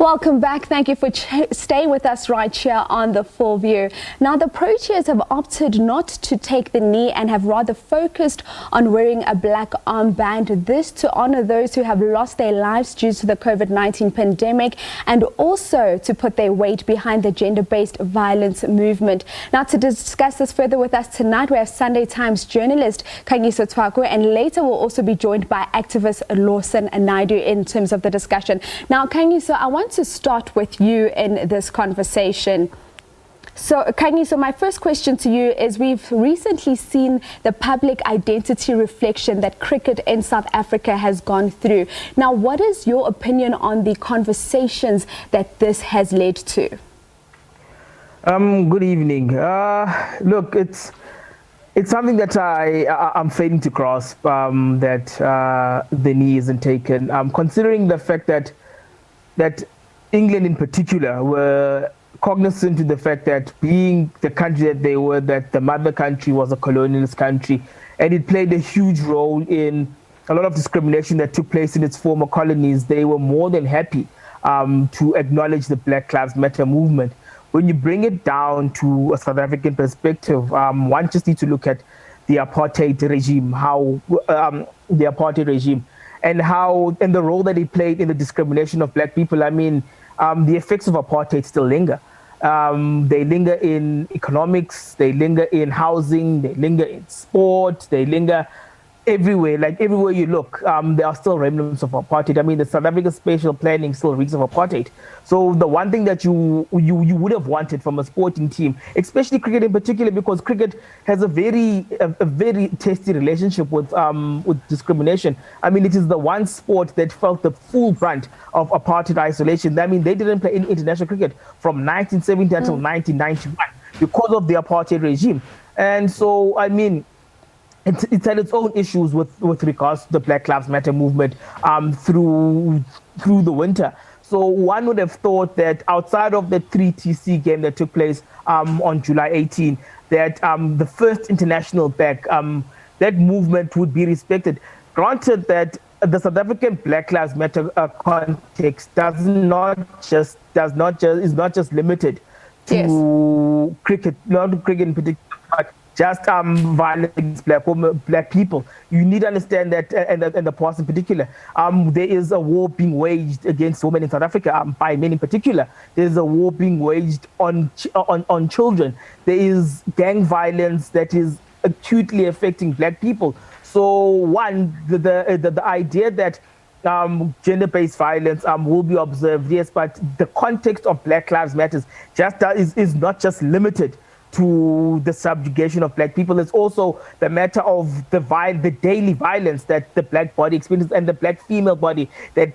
Welcome back. Thank you for staying with us right here on The Full View. Now, the Proteas have opted not to take the knee and have rather focused on wearing a black armband. This to honor those who have lost their lives due to the COVID-19 pandemic and also to put their weight behind the gender-based violence movement. Now, to discuss this further with us tonight, we have Sunday Times journalist Khanyiso Twaku, and later we'll also be joined by activist Lawson Naidoo in terms of the discussion. Now, Khanyiso, I want to start with you in this conversation. So, Khanyiso, my first question to you is, we've recently seen the public identity reflection that cricket in South Africa has gone through. Now, what is your opinion on the conversations that this has led to? Good evening. Look, it's something that I'm failing to grasp, that the knee isn't taken. Considering the fact that England in particular were cognizant to the fact that, being the country that they were, that the mother country was a colonialist country, and it played a huge role in a lot of discrimination that took place in its former colonies. They were more than happy to acknowledge the Black Lives Matter movement. When you bring it down to a South African perspective, one just needs to look at the apartheid regime, and the role that it played in the discrimination of black people. I mean, the effects of apartheid still linger. They linger in economics, they linger in housing, they linger in sport, they linger everywhere. Like, everywhere you look, there are still remnants of apartheid. I mean, the South African spatial planning still reeks of apartheid. So the one thing that you would have wanted from a sporting team, especially cricket in particular, because cricket has a very testy relationship with discrimination. I mean, it is the one sport that felt the full brunt of apartheid isolation. I mean, they didn't play in international cricket from 1970 until 1991 because of the apartheid regime. And so, I mean, it's had its own issues with regards to the Black Lives Matter movement through the winter. So one would have thought that outside of the 3TC game that took place on July 18, that the first international back, that movement would be respected. Granted that the South African Black Lives Matter context is not just limited to cricket, not to cricket in particular, but just violence against black people. You need to understand that, and the past in particular, there is a war being waged against women in South Africa, by men in particular. There is a war being waged on children. There is gang violence that is acutely affecting black people. So one, the idea that gender-based violence will be observed, yes, but the context of Black Lives Matter is not just limited to the subjugation of black people. It's also the matter of the daily violence that the black body experiences, and the black female body that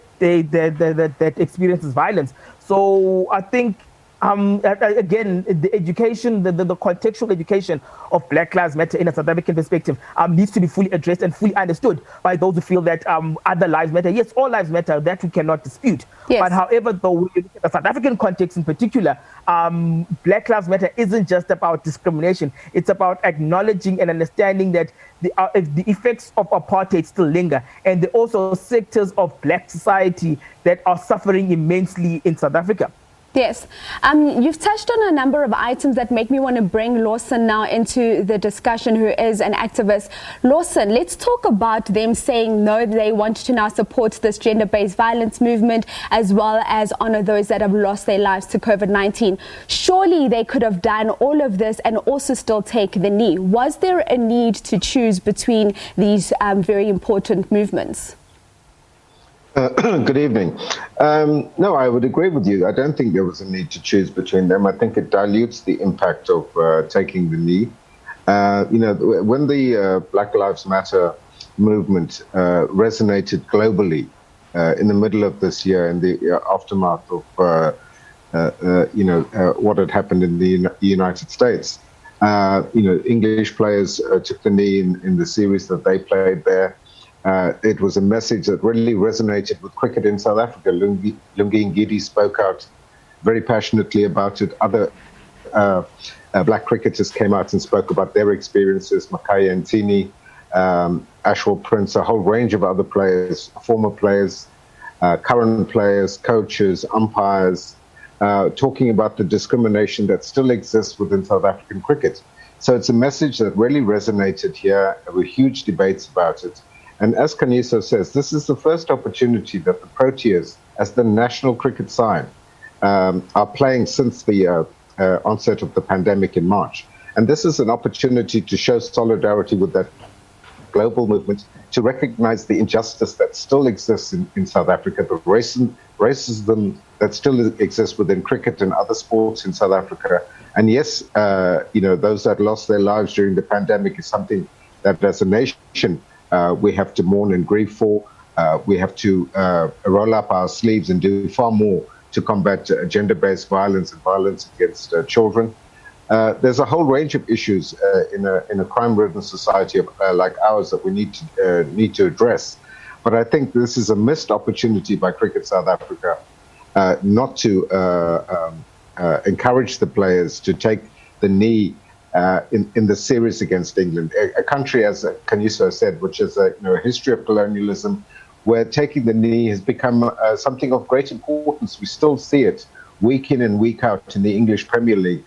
experiences violence. So I think, again, the education, the contextual education of Black Lives Matter in a South African perspective needs to be fully addressed and fully understood by those who feel that other lives matter. Yes, all lives matter, that we cannot dispute. Yes. But however, though, when you look at the South African context in particular, Black Lives Matter isn't just about discrimination. It's about acknowledging and understanding that the effects of apartheid still linger, and there are also sectors of black society that are suffering immensely in South Africa. Yes. You've touched on a number of items that make me want to bring Lawson now into the discussion, who is an activist. Lawson, let's talk about them saying no, they want to now support this gender-based violence movement, as well as honor those that have lost their lives to COVID-19. Surely they could have done all of this and also still take the knee. Was there a need to choose between these very important movements? Good evening. No, I would agree with you. I don't think there was a need to choose between them. I think it dilutes the impact of taking the knee. When the Black Lives Matter movement resonated globally in the middle of this year, in the aftermath of what had happened in the United States, English players took the knee in the series that they played there. It was a message that really resonated with cricket in South Africa. Lungi Ngidi spoke out very passionately about it. Other black cricketers came out and spoke about their experiences. Makaya Ntini, Ashwell Prince, a whole range of other players, former players, current players, coaches, umpires, talking about the discrimination that still exists within South African cricket. So it's a message that really resonated here. There were huge debates about it. And as Khanyiso says, this is the first opportunity that the Proteas, as the national cricket side, are playing since the onset of the pandemic in March. And this is an opportunity to show solidarity with that global movement, to recognize the injustice that still exists in South Africa, the racism that still exists within cricket and other sports in South Africa. And yes, those that lost their lives during the pandemic is something that as a nation we have to mourn and grieve for. We have to roll up our sleeves and do far more to combat gender-based violence and violence against children. There's a whole range of issues in a crime-ridden society like ours that we need to address. But I think this is a missed opportunity by Cricket South Africa not to encourage the players to take the knee in the series against England, a country, as Khanyiso said, which has a history of colonialism, where taking the knee has become something of great importance. We still see it week in and week out in the English Premier League,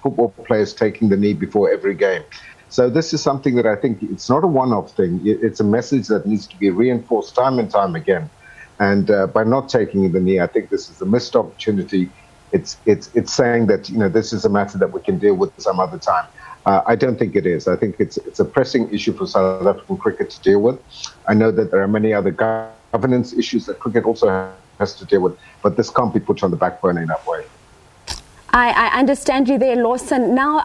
football players taking the knee before every game. So this is something that I think it's not a one-off thing. It's a message that needs to be reinforced time and time again. And by not taking the knee, I think this is a missed opportunity. It's saying that this is a matter that we can deal with some other time. I don't think it is. I think it's a pressing issue for South African cricket to deal with. I know that there are many other governance issues that cricket also has to deal with, but this can't be put on the back burner in that way. I understand you there, Lawson. Now,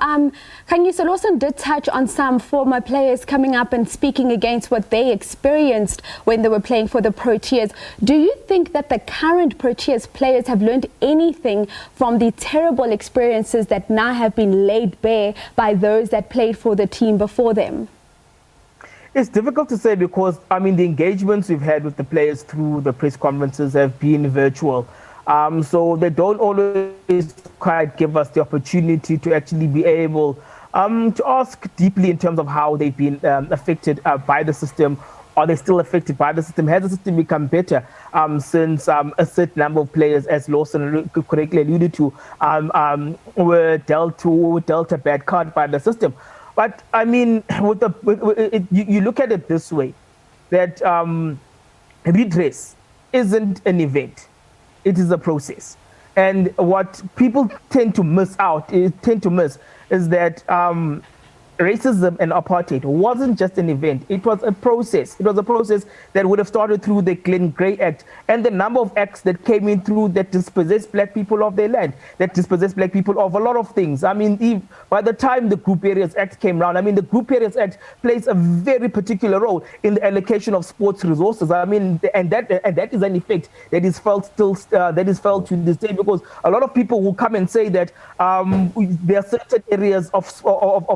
Khanyiso, Lawson did touch on some former players coming up and speaking against what they experienced when they were playing for the Proteas. Do you think that the current Proteas players have learned anything from the terrible experiences that now have been laid bare by those that played for the team before them? It's difficult to say because, the engagements we've had with the players through the press conferences have been virtual. So they don't always quite give us the opportunity to actually be able to ask deeply in terms of how they've been affected by the system. Are they still affected by the system? Has the system become better since a certain number of players, as Lawson correctly alluded to, were dealt a bad card by the system? But you look at it this way, that redress isn't an event. It is a process. And what people tend to miss is that racism and apartheid wasn't just an event. It was a process. It was a process that would have started through the Glenn Grey Act and the number of acts that came in through that dispossessed black people of their land, that dispossessed black people of a lot of things. By the time the Group Areas Act came around, the Group Areas Act plays a very particular role in the allocation of sports resources. And that is an effect that is felt to this day, because a lot of people will come and say that there are certain areas of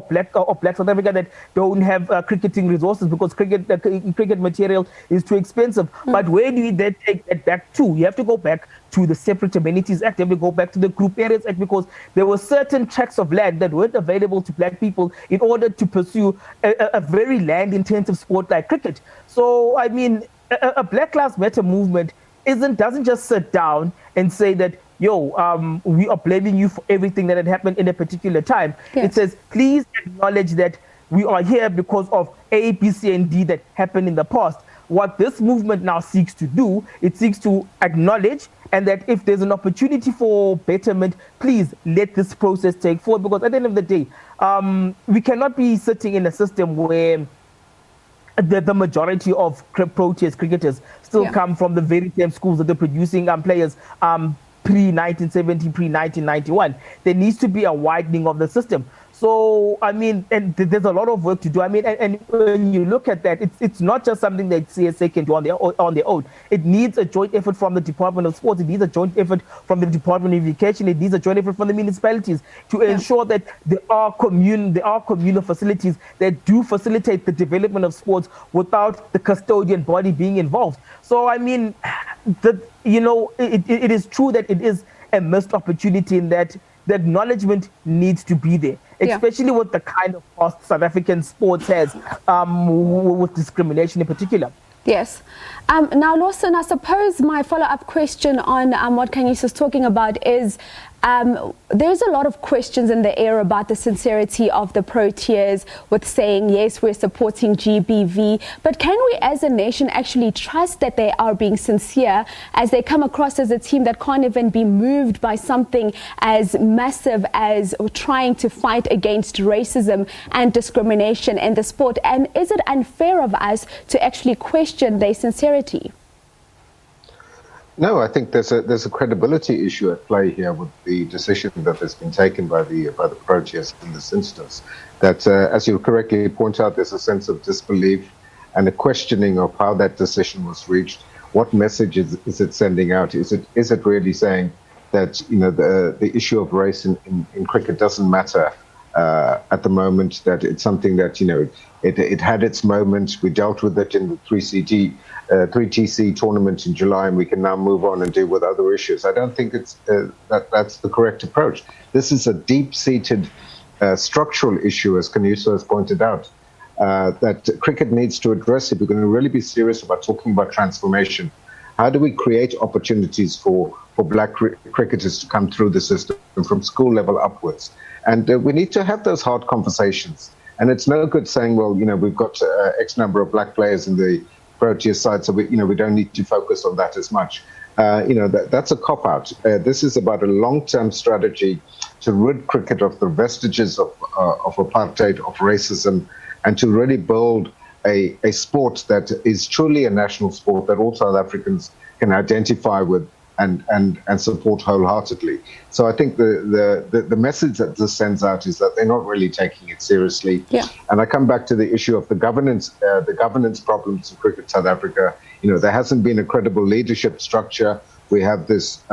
black South Africa that don't have cricketing resources because cricket material is too expensive. But where do we then take that back to? You have to go back to the Separate Amenities Act. You have to go back to the Group Areas Act, because there were certain tracts of land that weren't available to black people in order to pursue a very land-intensive sport like cricket. So, a Black Lives Matter movement doesn't just sit down and say that, we are blaming you for everything that had happened in a particular time. Yes. It says, please acknowledge that we are here because of A, B, C, and D that happened in the past. What this movement now seeks to do, it seeks to acknowledge, and that if there's an opportunity for betterment, please let this process take forward. Because at the end of the day, we cannot be sitting in a system where the majority of Proteas cricketers still come from the very same schools that are producing players pre-1970, pre-1991. There needs to be a widening of the system. So, and there's a lot of work to do. And when you look at that, it's not just something that CSA can do on their own. It needs a joint effort from the Department of Sports. It needs a joint effort from the Department of Education. It needs a joint effort from the municipalities to ensure that there are communal facilities that do facilitate the development of sports without the custodian body being involved. So, it is true that it is a missed opportunity in that the acknowledgement needs to be there, especially with the kind of cost South African sports has, with discrimination in particular. Yes. Now, Lawson, I suppose my follow-up question on what Khanyiso is talking about is there's a lot of questions in the air about the sincerity of the Proteas with saying, yes, we're supporting GBV, but can we as a nation actually trust that they are being sincere as they come across as a team that can't even be moved by something as massive as trying to fight against racism and discrimination in the sport? And is it unfair of us to actually question their sincerity? No, I think there's a credibility issue at play here with the decision that has been taken by the Proteas in this instance. That, as you correctly point out, there's a sense of disbelief and a questioning of how that decision was reached. What message is it sending out? Is it really saying that the issue of race in cricket doesn't matter at the moment? That it's something that it had its moments. We dealt with it in the 3TC tournament in July, and we can now move on and deal with other issues. I don't think it's that's the correct approach. This is a deep-seated structural issue, as Khanyiso has pointed out, that cricket needs to address. If we're going to really be serious about talking about transformation, how do we create opportunities for black cricketers to come through the system from school level upwards? And we need to have those hard conversations. And it's no good saying, well, we've got X number of black players in the Proteas side, so we don't need to focus on that as much. That's a cop-out. This is about a long-term strategy to rid cricket of the vestiges of apartheid, of racism, and to really build a sport that is truly a national sport that all South Africans can identify with and support wholeheartedly. So I think the message that this sends out is that they're not really taking it seriously. Yeah. And I come back to the issue of the governance problems in cricket South Africa. There hasn't been a credible leadership structure. We have this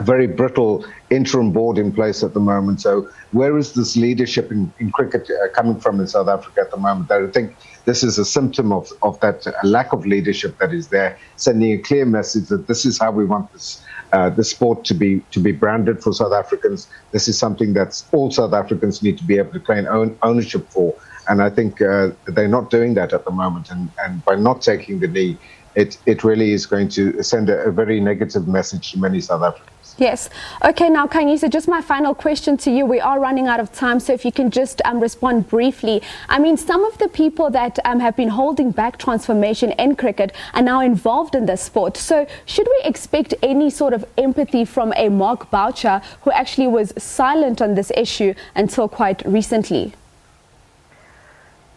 very brittle interim board in place at the moment. So where is this leadership in cricket coming from in South Africa at the moment? I think this is a symptom of that lack of leadership that is there, sending a clear message that this is how we want the sport to be branded for South Africans. This is something that all South Africans need to be able to claim ownership for. And I think they're not doing that at the moment. And by not taking the knee, it really is going to send a very negative message to many South Africans. Yes. Okay, now, Khanyiso, just my final question to you. We are running out of time, so if you can just respond briefly. I mean, some of the people that have been holding back transformation in cricket are now involved in this sport. So should we expect any sort of empathy from a Mark Boucher, who actually was silent on this issue until quite recently?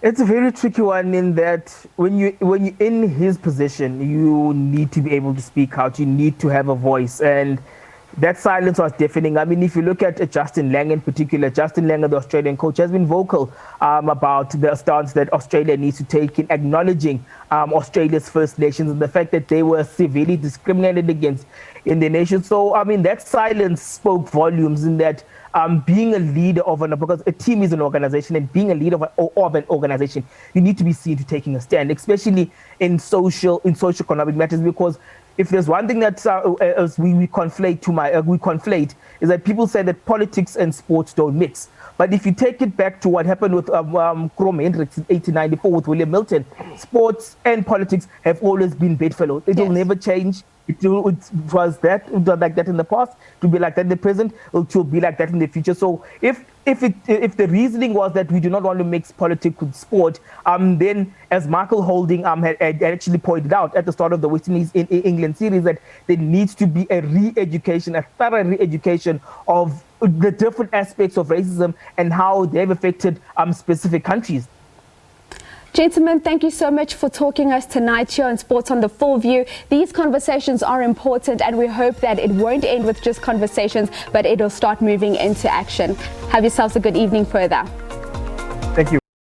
It's a very tricky one in that when you're in his position, you need to be able to speak out. You need to have a voice, and that silence was deafening. I mean, if you look at Justin Langer in particular, Justin Langer, the Australian coach, has been vocal about the stance that Australia needs to take in acknowledging Australia's First Nations and the fact that they were severely discriminated against in the nation. So, I mean, that silence spoke volumes in that being a leader of because a team is an organization, and being a leader of an organization, you need to be seen to taking a stand, especially in socio-economic matters, because if there's one thing that we conflate is that people say that politics and sports don't mix. But if you take it back to what happened with Krom Hendricks in 1894 with William Milton, sports and politics have always been bedfellows. It will never change. It was like that in the past, to be like that in the present, it will be like that in the future. So if the reasoning was that we do not want to mix politics with sport, then as Michael Holding had actually pointed out at the start of the West Indies in England series, that there needs to be a thorough re-education of the different aspects of racism and how they've affected specific countries. Gentlemen, thank you so much for talking us tonight here on Sports on the Full View. These conversations are important, and we hope that it won't end with just conversations, but it'll start moving into action. Have yourselves a good evening further.